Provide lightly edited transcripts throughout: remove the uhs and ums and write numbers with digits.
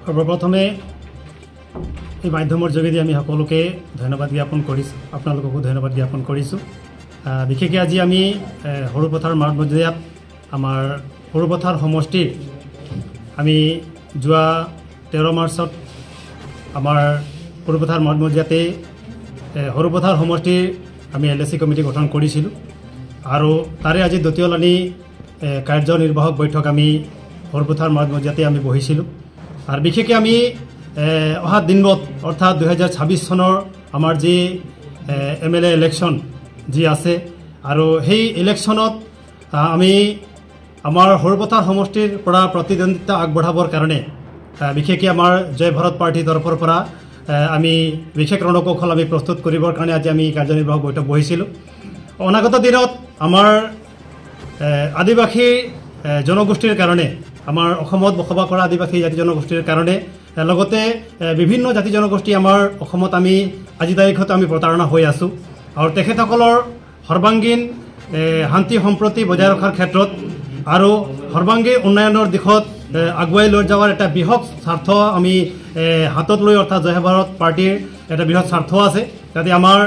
সৰ্বপ্ৰথমে এই মাধ্যমৰ যোগেদি আমি সকলোকে ধন্যবাদ জ্ঞাপন কৰিছোঁ, আপোনালোককো ধন্যবাদ জ্ঞাপন কৰিছোঁ। বিশেষকৈ আজি আমি সৰুপথাৰ মাঠ মজিয়াত আমাৰ সৰুপথাৰ সমষ্টিৰ আমি যোৱা 13 মাৰ্চত আমাৰ সৰুপথাৰ মাঠ মজিয়াতে সৰুপথাৰ সমষ্টিৰ আমি LAC কমিটি গঠন কৰিছিলোঁ আৰু তাৰে আজি দ্বিতীয়লানি কাৰ্যনিৰ্বাহক বৈঠক আমি সৰুপথাৰ মাঠ মজিয়াতে আমি বহিছিলোঁ। আৰু বিশেষকৈ আমি অহা দিনত অৰ্থাৎ 2026 চনৰ আমাৰ যি MLA ইলেকশ্যন যি আছে আৰু সেই ইলেকশ্যনত আমি আমাৰ সৰুপথাৰ সমষ্টিৰ পৰা প্ৰতিদ্বন্দ্বিতা আগবঢ়াবৰ কাৰণে বিশেষকৈ আমাৰ জয় ভাৰত পাৰ্টিৰ তৰফৰ পৰা আমি বিশেষ ৰণকৌশল আমি প্ৰস্তুত কৰিবৰ কাৰণে আজি আমি কাৰ্যনিৰ্বাহক বৈঠক বহিছিলোঁ। অনাগত দিনত আমাৰ আদিবাসী জনগোষ্ঠীৰ কাৰণে আমাৰ অসমত বসবাস কৰা আদিবাসী জাতি জনগোষ্ঠীৰ কাৰণে লগতে বিভিন্ন জাতি জনগোষ্ঠী আমাৰ অসমত আমি আজি তাৰিখত আমি প্ৰতাৰণা হৈ আছোঁ আৰু তেখেতসকলৰ সৰ্বাংগীন শান্তি সম্প্ৰতি বজাই ৰখাৰ ক্ষেত্ৰত আৰু সৰ্বাংগীন উন্নয়নৰ দিশত আগুৱাই লৈ যোৱাৰ এটা বৃহৎ স্বাৰ্থ আমি হাতত লৈ অৰ্থাৎ জয় ভাৰত পাৰ্টিৰ এটা বৃহৎ স্বাৰ্থ আছে, যাতে আমাৰ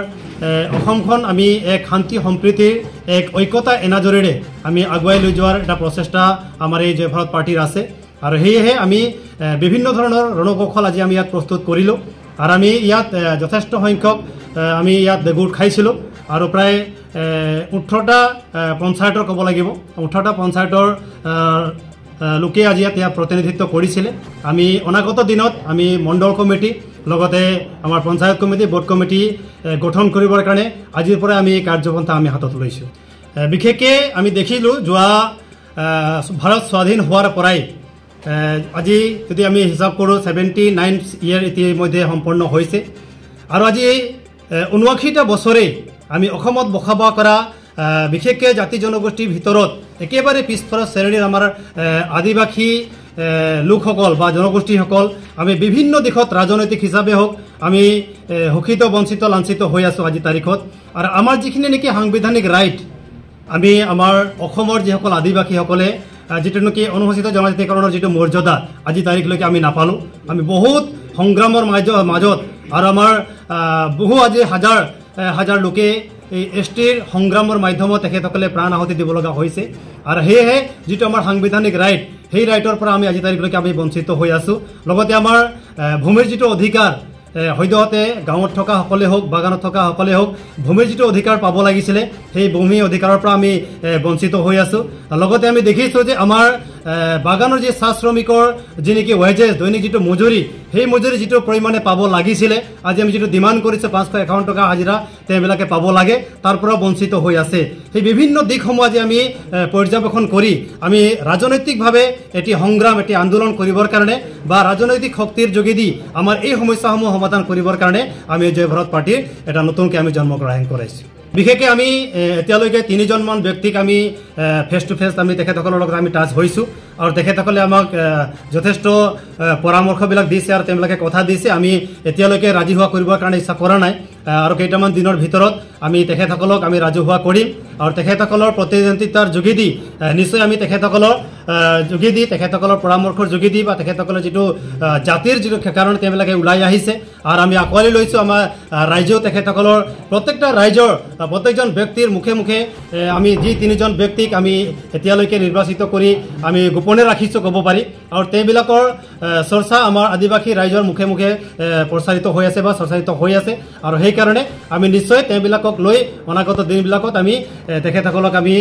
অসমখন আমি এক শান্তি সম্প্ৰীতিৰ এক ঐক্যতা এনাজৰীৰে আমি আগুৱাই লৈ যোৱাৰ এটা প্ৰচেষ্টা আমাৰ এই জয় ভাৰত পাৰ্টিৰ আছে। আৰু সেয়েহে আমি বিভিন্ন ধৰণৰ ৰণকৌশল আজি আমি ইয়াত প্ৰস্তুত কৰিলোঁ আৰু আমি ইয়াত যথেষ্ট সংখ্যক আমি ইয়াত গোট খাইছিলোঁ আৰু প্ৰায় 18টা পঞ্চায়তৰ ক'ব লাগিব, 18টা পঞ্চায়তৰ লোকে আজি ইয়াত প্ৰতিনিধিত্ব কৰিছিলে। আমি অনাগত দিনত আমি মণ্ডল কমিটি লগতে আমাৰ পঞ্চায়ত কমিটি বোৰ্ড কমিটি গঠন কৰিবৰ কাৰণে আজিৰ পৰা আমি কাৰ্যপন্থা আমি হাতত লৈছোঁ। বিশেষকৈ আমি দেখিলোঁ যোৱা ভাৰত স্বাধীন হোৱাৰ পৰাই আজি যদি আমি হিচাপ কৰোঁ 79 ইয়াৰ ইতিমধ্যে সম্পন্ন হৈছে আৰু আজি 79টা বছৰে আমি অসমত বসবাস কৰা বিশেষকৈ জাতি জনগোষ্ঠীৰ ভিতৰত একেবাৰে পিছপৰা শ্ৰেণীৰ আমাৰ আদিবাসী লোকসকল বা জনগোষ্ঠীসকল আমি বিভিন্ন দিশত ৰাজনৈতিক হিচাপে হওক আমি শোষিত বঞ্চিত লাঞ্ছিত হৈ আছোঁ আজি তাৰিখত। আৰু আমাৰ যিখিনি নেকি সাংবিধানিক ৰাইট আমি আমাৰ অসমৰ যিসকল আদিবাসীসকলে যিটো নেকি অনুসূচিত জনজাতিকৰণৰ যিটো মৰ্যাদা আজি তাৰিখলৈকে আমি নাপালোঁ। আমি বহুত সংগ্ৰামৰ মাজত আৰু আমাৰ বহু আজি হাজাৰ হাজাৰ লোকে এই STৰ সংগ্ৰামৰ মাধ্যমত তেখেতসকলে প্ৰাণ আহুতি দিব লগা হৈছে আৰু সেয়েহে যিটো আমাৰ সাংবিধানিক ৰাইট সেই ৰাইটৰ পৰা আমি আজি তাৰিখলৈকে আমি বঞ্চিত হৈ আছোঁ। লগতে আমাৰ ভূমিৰ যিটো অধিকাৰ সদ্যহতে গাঁৱত থকা সকলে হওক বাগানত থকা সকলে হওক ভূমিৰ যিটো অধিকাৰ পাব লাগিছিলে সেই ভূমি অধিকাৰৰ পৰা আমি বঞ্চিত হৈ আছোঁ। লগতে আমি দেখিছোঁ যে আমাৰ বাগানৰ যি চাহ শ্ৰমিকৰ যি নেকি ৱেজেছ দৈনিক যিটো মজুৰি সেই মজুৰি যিটো পৰিমাণে পাব লাগিছিলে আজি আমি যিটো ডিমাণ্ড কৰিছোঁ 551 টকা হাজিৰা তেওঁবিলাকে পাব লাগে তাৰ পৰা বঞ্চিত হৈ আছে। সেই বিভিন্ন দিশসমূহ আজি আমি পৰ্যবেক্ষণ কৰি আমি ৰাজনৈতিকভাৱে এটি সংগ্ৰাম এটি আন্দোলন কৰিবৰ কাৰণে বা ৰাজনৈতিক শক্তিৰ যোগেদি আমাৰ এই সমস্যাসমূহ সমাধান কৰিবৰ কাৰণে আমি জয় ভাৰত পাৰ্টিৰ এটা নতুনকৈ আমি জন্মগ্ৰহণ কৰাইছোঁ। বিশেষকৈ আমি এতিয়ালৈকে 3জনমান ব্যক্তিক আমি ফেচ টু ফেচ আমি তেখেতসকলৰ লগত আমি টাচ হৈছোঁ আৰু তেখেতসকলে আমাক যথেষ্ট পৰামৰ্শবিলাক দিছে আৰু তেওঁলোকে কথা দিছে। আমি এতিয়ালৈকে ৰাজহুৱা কৰিবৰ কাৰণে ইচ্ছা কৰা নাই আৰু কেইটামান দিনৰ ভিতৰত আমি তেখেতসকলক আমি ৰাজহুৱা কৰিম আৰু তেখেতসকলৰ প্ৰতিদ্বন্দ্বিতাৰ যোগেদি নিশ্চয় আমি তেখেতসকলৰ যোগেদি তেখেতসকলৰ পৰামৰ্শৰ যোগেদি বা তেখেতসকলৰ যিটো জাতিৰ যিটো কাৰণে তেওঁলোকে ওলাই আহিছে আৰু আমি আঁকোৱালি লৈছোঁ আমাৰ ৰাইজেও তেখেতসকলৰ প্ৰত্যেকটা ৰাইজৰ প্ৰত্যেকজন ব্যক্তিৰ মুখে মুখে আমি যি 3জন ব্যক্তিক আমি এতিয়ালৈকে নিৰ্বাচিত কৰি আমি গোপনে ৰাখিছোঁ ক'ব পাৰি আৰু তেওঁবিলাকৰ চৰ্চা আমাৰ আদিবাসী ৰাইজৰ মুখে মুখে প্ৰচাৰিত হৈ আছে বা চৰ্চাৰিত হৈ আছে আৰু সেইকাৰণে আমি নিশ্চয় তেওঁবিলাকক লৈ অনাগত দিনবিলাকত আমি তেখেতসকলক আমি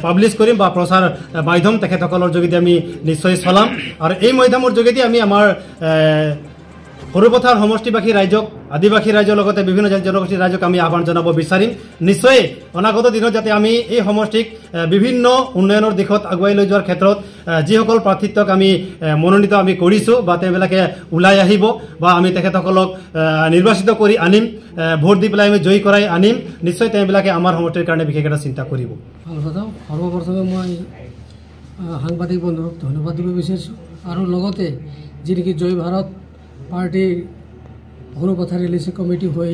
পাব্লিছ কৰিম বা প্ৰচাৰ মাধ্যম তেখেতসকলৰ যোগেদি আমি নিশ্চয় চলাম আৰু এই মাধ্যমৰ যোগেদি আমি আমাৰ সৰুপথাৰ সমষ্টিবাসী ৰাইজক আদিবাসী ৰাইজৰ লগতে বিভিন্ন জনগোষ্ঠীৰ ৰাইজক আমি আহ্বান জনাব বিচাৰিম নিশ্চয় অনাগত দিনত যাতে আমি এই সমষ্টিক বিভিন্ন উন্নয়নৰ দিশত আগুৱাই লৈ যোৱাৰ ক্ষেত্ৰত যিসকল প্ৰাৰ্থিত্বক আমি মনোনীত আমি কৰিছোঁ বা তেওঁবিলাকে ওলাই আহিব বা আমি তেখেতসকলক নিৰ্বাচিত কৰি আনিম ভোট দি পেলাই আমি জয়ী কৰাই আনিম নিশ্চয় তেওঁবিলাকে আমাৰ সমষ্টিৰ কাৰণে বিশেষ এটা চিন্তা কৰিব। সৰ্বপ্ৰথমে মই সাংবাদিক বন্ধুক ধন্যবাদ দিব বিচাৰিছোঁ আৰু লগতে যি নেকি জয় ভাৰত পাৰ্টিৰ সৰুপথাৰ LAC কমিটি হৈ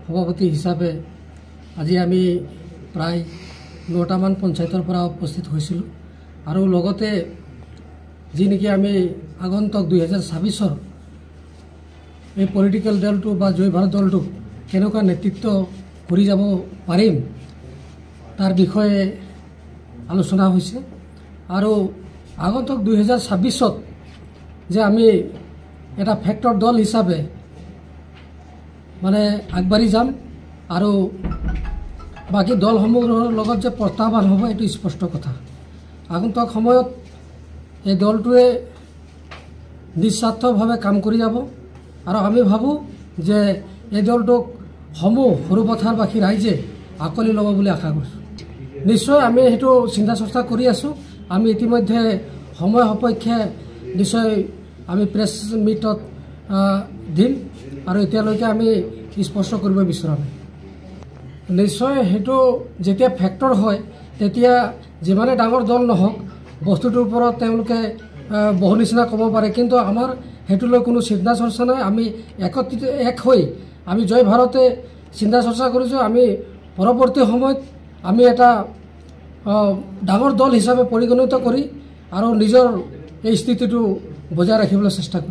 সভাপতি হিচাপে আজি আমি প্ৰায় 9টামান পঞ্চায়তৰ পৰা উপস্থিত হৈছিলোঁ আৰু লগতে যি নেকি আমি আগন্তুক 2026 এই পলিটিক্যাল দলটো বা জয় ভাৰত দলটো কেনেকুৱা নেতৃত্ব কৰি যাব পাৰিম তাৰ বিষয়ে আলোচনা হৈছে আৰু আগন্তুক 2026 যে আমি এটা ফেক্টৰ দল হিচাপে মানে আগবাঢ়ি যাম আৰু বাকী দলসমূহৰ লগত যে প্ৰত্যাহ্বান হ'ব এইটো স্পষ্ট কথা। আগন্তুক সময়ত এই দলটোৱে নিস্বাৰ্থভাৱে কাম কৰি যাব আৰু আমি ভাবোঁ যে এই দলটোক সৰুপথাৰবাসী ৰাইজে আঁকোৱালি ল'ব বুলি আশা কৰিছোঁ। নিশ্চয় আমি সেইটো চিন্তা চৰ্চা কৰি আছোঁ। আমি ইতিমধ্যে সময় সাপেক্ষে নিশ্চয় আমি প্ৰেছ মিটত দিম আৰু এতিয়ালৈকে আমি স্পষ্ট কৰিব বিচৰা নাই। নিশ্চয় সেইটো যেতিয়া ফেক্টৰ হয় তেতিয়া যিমানে ডাঙৰ দল নহওক বস্তুটোৰ ওপৰত তেওঁলোকে বহু নিচিনা ক'ব পাৰে, কিন্তু আমাৰ সেইটোলৈ কোনো চিন্তা চৰ্চা নাই। আমি একত্ৰিত এক হৈ আমি জয় ভাৰতে চিন্তা চৰ্চা কৰিছোঁ। আমি পৰৱৰ্তী সময়ত আমি এটা ডাঙৰ দল হিচাপে পৰিগণিত কৰি আৰু নিজৰ এই স্থিতিটো বজাই ৰাখিবলৈ চেষ্টা কৰিম।